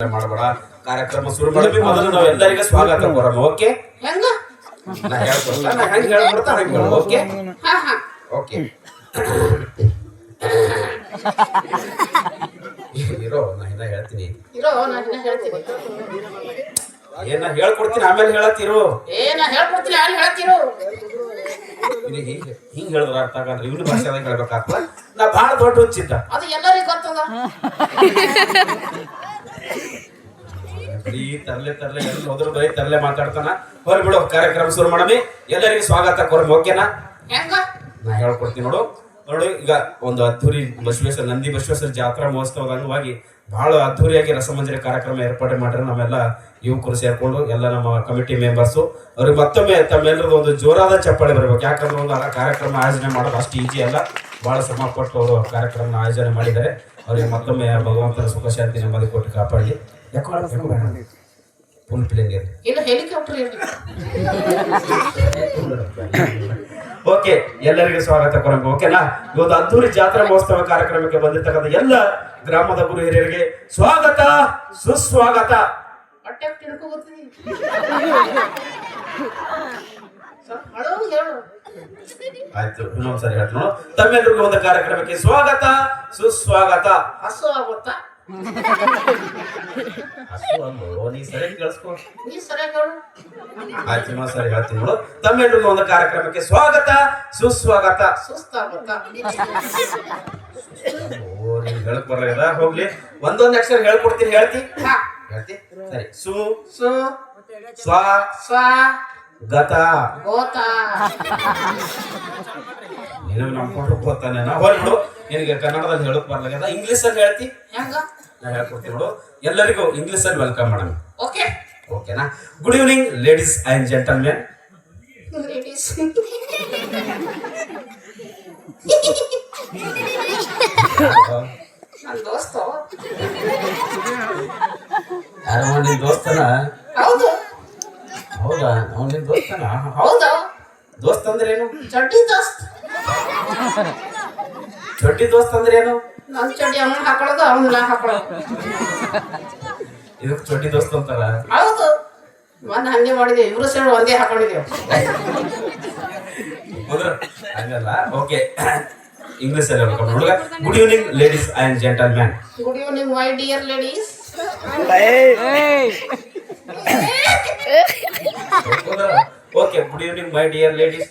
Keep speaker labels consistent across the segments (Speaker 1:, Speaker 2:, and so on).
Speaker 1: ಮಾಡಬೇಡ ಕಾರ್ಯಕ್ರಮ ಶುರು ಮಾಡಿ ಮೊದಲು ನಾವೆಲ್ಲರಿಗೂ ಸ್ವಾಗತ ಕೊಡೋಣ. ಓಕೆ
Speaker 2: ಹೆಂಗ
Speaker 1: ನಾ ಹೇಳ್ಕೊಡ್ತಾ ನಾ ಹೆಂಗೆ ಹೇಳ್ಬಿಡ್ತಾ ಹಂಗೆ ಹೇಳು. ಓಕೆ
Speaker 2: ಹಾ ಹಾ
Speaker 1: ಓಕೆ ಇರೋ ನಾ ಇನ್ನ ಹೇಳ್ತೀನಿ
Speaker 2: ಇರೋ ನಾನು ಹೇಳ್ತೀನಿ
Speaker 1: ಏನ ಹೇಳ್ಕೊಡ್ತೀನಿ ಆಮೇಲೆ ಹೇಳತ್ತಿರು
Speaker 2: ನಾ ಹೇಳ್ಕೊಡ್ತೀನಿ ಅಲ್ಲಿ ಹೇಳ್ತಿರು
Speaker 1: ಹಿಂಗ್ ಹೇಳಿದ್ರ ಅರ್ಥ ಆಗಲ್ಲ. ಇವ್ನ ಭಾಷೆದಾಗ ಹೇಳ್ಬೇಕಾಗ್ತದ. ನಾ ಭಾಳ ದೊಡ್ಡ ಹುಚ್ಚಿದ್ದ
Speaker 2: ಅದು ಎಲ್ಲರಿಗೂ ಗೊತ್ತದ.
Speaker 1: ಬರೀ ತರ್ಲೆ ಎಲ್ಲಿ ಹೋದ್ರು ಬರೀ ತರ್ಲೆ ಮಾತಾಡ್ತಾನ. ಹೊರ ಬಿಡು ಕಾರ್ಯಕ್ರಮ ಶುರು ಮಾಡಮಿ. ಎಲ್ಲರಿಗೂ ಸ್ವಾಗತ ಕೊರಮ್. ಓಕೆನಾ?
Speaker 2: ಹೆಂಗ
Speaker 1: ನಾ ಹೇಳ್ಕೊಡ್ತೀನಿ ನೋಡು. ಈಗ ಒಂದು ಅದ್ದೂರಿ ಬಸವೇಶ್ವರ ನಂದಿ ಬಸವೇಶ್ವರ ಜಾತ್ರಾ ಮಹೋತ್ಸವದ ಅಂಗವಾಗಿ ಬಹಳ ಅದ್ದೂರಿಯಾಗಿ ರಸಮಂಜರಿ ಕಾರ್ಯಕ್ರಮ ಏರ್ಪಾಡು ಮಾಡ್ರೆ ನಮ್ಮೆಲ್ಲ ಯುವಕರು ಸೇರ್ಕೊಂಡು ಎಲ್ಲ ನಮ್ಮ ಕಮಿಟಿ ಮೆಂಬರ್ಸು ಅವ್ರಿಗೆ ಮತ್ತೊಮ್ಮೆ ತಮ್ಮೆಲ್ಲರದ್ದು ಒಂದು ಜೋರಾದ ಚಪ್ಪಾಳೆ ಬರ್ಬೇಕು. ಯಾಕಂದ್ರೆ ಒಂದು ಕಾರ್ಯಕ್ರಮ ಆಯೋಜನೆ ಮಾಡೋದು ಅಷ್ಟು ಈಜಿ ಅಲ್ಲ. ಬಹಳ ಶ್ರಮ ಪಟ್ಟು ಅವರು ಕಾರ್ಯಕ್ರಮ ಆಯೋಜನೆ ಮಾಡಿದ್ದಾರೆ. ಅವ್ರಿಗೆ ಮತ್ತೊಮ್ಮೆ ಭಗವಂತನ ಸುಖ ಶಾಂತಿ ನೆಮ್ಮದಿ ಕೊಟ್ಟು ಕಾಪಾಡಿ. ಫುಲ್ ಪ್ಲೇನ್ ಇರಲಿ,
Speaker 2: ಇಲ್ಲ ಹೆಲಿಕಾಪ್ಟರ್ ಇರಲಿ.
Speaker 1: ಓಕೆ, ಎಲ್ಲರಿಗೂ ಸ್ವಾಗತ ಕೊಡಬೇಕು. ಓಕೆನಾ? ಇವತ್ತು ಅದ್ದೂರಿ ಜಾತ್ರಾ ಮಹೋತ್ಸವ ಕಾರ್ಯಕ್ರಮಕ್ಕೆ ಬಂದಿರ್ತಕ್ಕಂಥ ಎಲ್ಲ ಗ್ರಾಮದ ಗುರು ಹಿರಿಯರಿಗೆ ಸ್ವಾಗತ ಸುಸ್ವಾಗತ.
Speaker 2: ಹೊಟ್ಟೆ ತಿಳ್ಕೊಬರ್ತೀನಿ ಹೇಳು.
Speaker 1: ಆಯ್ತು, ಇನ್ನೊಂದ್ಸರಿ ಹೇಳ್ತೀನಿ. ತಮ್ಮೆಲ್ಲರಿಗೂ ಒಂದು ಕಾರ್ಯಕ್ರಮಕ್ಕೆ ಸ್ವಾಗತ ಸುಸ್ವಾಗತ.
Speaker 2: ಹಸು ಆಗುತ್ತಾ?
Speaker 1: ನೀ ಸರಿ ಕೇಳಿಸ್ಕೊ.
Speaker 2: ನೀ ಸರಿಯಾಗಿ ಹೇಳು.
Speaker 1: ಆಯ್ತು, ಇನ್ನೊಂದ್ಸರಿ ಹೇಳ್ತೀನಿ ನೋಡು. ತಮ್ಮೆಲ್ಲರಿಗೂ ಒಂದು ಕಾರ್ಯಕ್ರಮಕ್ಕೆ ಸ್ವಾಗತ ಸುಸ್ವಾಗತ.
Speaker 2: ಸುಸ್ತಾಗುತ್ತಾ?
Speaker 1: ನಿಮ್ಗೆ ಹೇಳಕ್ ಬರಲ್ಲ. ಹೋಗ್ಲಿ, ಒಂದೊಂದು ಅಕ್ಷರ ಹೇಳ್ಕೊಡ್ತೀನಿ. ಹೇಳ್ತಿ ಹೇಳ್ತಿ ಸರಿ. ಸು
Speaker 2: ಸು
Speaker 1: ಸ್ವ
Speaker 2: ಸ್ವ
Speaker 1: ಗತ
Speaker 2: ಗೋತ.
Speaker 1: ನೀನು ನಮ್ಮ ಕೊಟ್ಟರು ಗೊತ್ತಾನೆ. ನಾ ಹೊರಬಿಡು, ನಿನಗೆ ಕನ್ನಡದಲ್ಲಿ ಹೇಳಕ್ ಬರಲ್ಲ. ಇಂಗ್ಲಿಷ್ ಅಲ್ಲಿ ಹೇಳ್ತಿ?
Speaker 2: ಹೆಂಗ?
Speaker 1: ನಾ ಹೇಳ್ಕೊಡ್ತೀನಿ ನೋಡು. ಎಲ್ಲರಿಗೂ ಇಂಗ್ಲಿಷ್ ಅಲ್ಲಿ ವೆಲ್ಕಮ್ ಮಾಡೋಣ.
Speaker 2: ಓಕೆ
Speaker 1: ಓಕೆನಾ? Good evening ladies and gentlemen.
Speaker 2: Ladies ನನ್ನ ದೋಸ್ತು.
Speaker 1: ಯಾರು ನಿನ್ ದೋಸ್ತನ?
Speaker 2: ಹೌದು.
Speaker 1: ಹೌದಾ? ಅವ್ನು ನಿನ್ ದೋಸ್ತನ?
Speaker 2: ಹೌದು.
Speaker 1: ದೋಸ್ತ್ ಅಂದ್ರೆ ಏನು?
Speaker 2: ಚಡ್ಡಿ ದೋಸ್ತ್.
Speaker 1: ಚಡ್ಡಿ ದೋಸ್ತ್ ಅಂದ್ರೆ ಏನು?
Speaker 2: ನನ್ನ ಚಡ್ಡಿ ಅವನು ಹಾಕೊಳ್ಳೋದು, ಅವನು ನಾ ಹಾಕೊಳ್ಳೋದು.
Speaker 1: ಇದಕ್ಕೆ ಚಡ್ಡಿ ದೋಸ್ತ್ ಅಂತಾರ?
Speaker 2: ಹೌದು. ಮೊನ್ನೆ ಹಂಗೆ ಮಾಡಿದ್ವಿ, ಇಬ್ರು ಸೇರಿ ಒಂದೇ ಹಾಕೊಂಡಿದ್ದೇವೆ.
Speaker 1: ಹಂಗಲ್ಲ. ಓಕೆ, ಇಂಗ್ಲಿಷ್ ಅಲ್ಲಿ ಹೇಳ್ಕೊಂಡು ಹುಡುಗ. Good evening ladies and gentlemen.
Speaker 2: Good evening my dear ladies.
Speaker 1: Okay, good evening my dear ladies.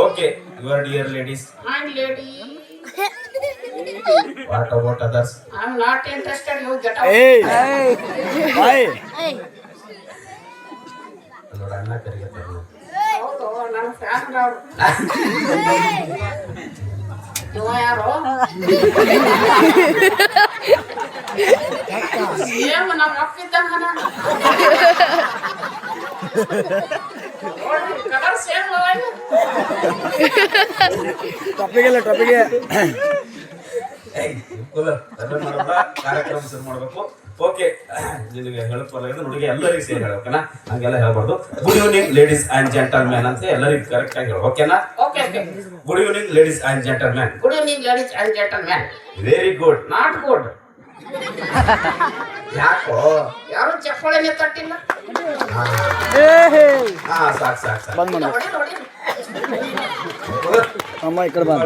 Speaker 1: Okay, your dear ladies.
Speaker 2: I'm lady.
Speaker 1: What about others?
Speaker 2: I'm not interested. You get out.
Speaker 1: ನೋಡ, ಅಣ್ಣ ಕರಿಗತ್ತಾರ.
Speaker 2: ಹೌದು, ನನ್ನ fan ಅವರು. ಇವ ಯಾರು? Same ನಮ್ಮ ಅಕ್ಕ ಇದ್ದಂಗನ. Colour same
Speaker 3: ಟೊಪಿಗೆ
Speaker 1: ಕಾರ್ಯಕ್ರಮ ಶುರು ಮಾಡ್ಬೇಕು. ಓಕೆ, ನಿನಗೆ ಹೇಳಕ್ ಬರಲ್ಲ ನೋಡಿ, ಎಲ್ಲರಿಗೂ ಸೇರಿ ಹೇಳ್ಬೇಕನಾ? ಹಂಗೆಲ್ಲ ಹೇಳ್ಬಾರ್ದು. Good evening ladies and gentlemen ಅಂತ ಎಲ್ಲರಿಗೂ ಕರೆಕ್ಟ್ ಆಗಿ ಹೇಳು. ಓಕೆನಾ?
Speaker 2: Okay okay.
Speaker 1: Good evening ladies and gentlemen.
Speaker 2: Good evening ladies and gentlemen.
Speaker 1: Very good.
Speaker 2: Not good.
Speaker 1: ಯಾಕೋ?
Speaker 2: ಯಾರು ಚಪ್ಪಾಳೆನೆ ತಟ್ಟಿಲ್ಲ.
Speaker 1: ಹಾ, ಸಾಕು
Speaker 3: ಬಂದ್ ಮಾಡಿ
Speaker 2: ಹೊಡಿ ಹೊಡಿ.
Speaker 3: ಅಮ್ಮ ಈ ಕಡೆ ಬಂದ.